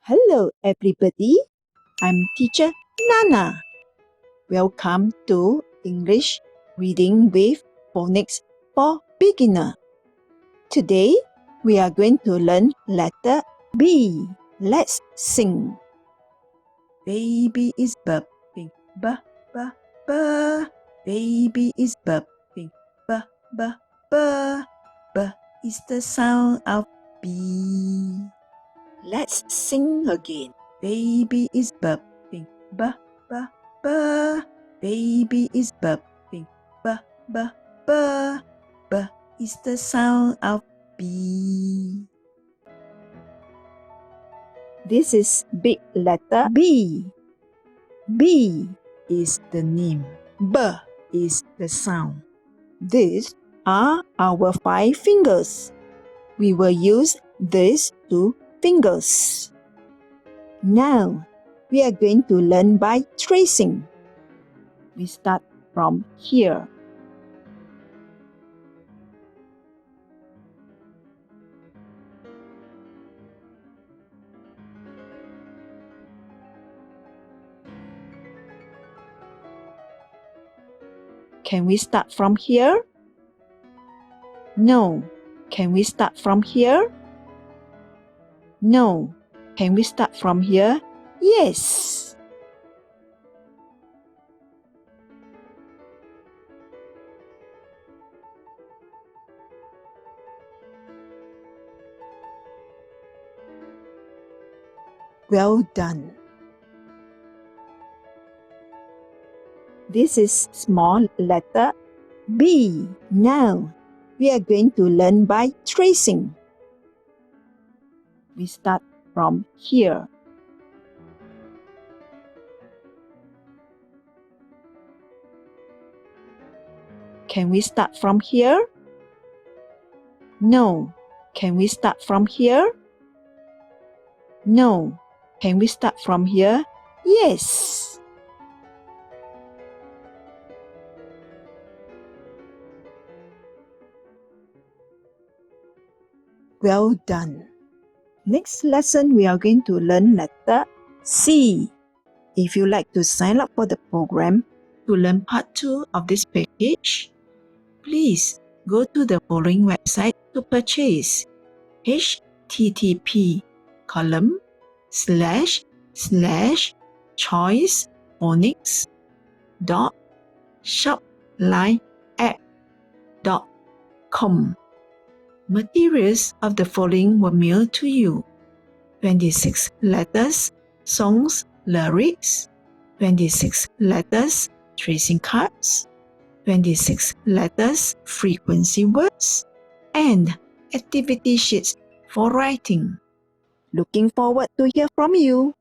Hello everybody, I'm teacher Nana. Welcome to English Reading with Phonics for Beginner. Today we are going to learn letter B. Let's sing. Baby is burping, ba ba ba. Baby is burping, ba ba ba. Ba is the sound of B. Let's sing again. Baby is burping, ba ba ba. Baby is burping, ba ba ba. Ba is the sound of B. This is big letter B. B is the name. B is the sound. These are our 5 fingers. We will use these 2 fingers. Now, we are going to learn by tracing. We start from here. Can we start from here? No. Can we start from here? No. Can we start from here? Yes. Well done. This is small letter B. Now, we are going to learn by tracing. We start from here. Can we start from here? No. Can we start from here? No. Can we start from here? Yes. Well done. Next lesson, we are going to learn letter C. If you like to sign up for the program to learn part 2 of this package, please go to the following website to purchase. http://choicephonics.shoplineapp.com. Materials of the following were mailed to you: 26 letters, songs, lyrics, 26 letters, tracing cards, 26 letters, frequency words, and activity sheets for writing. Looking forward to hear from you.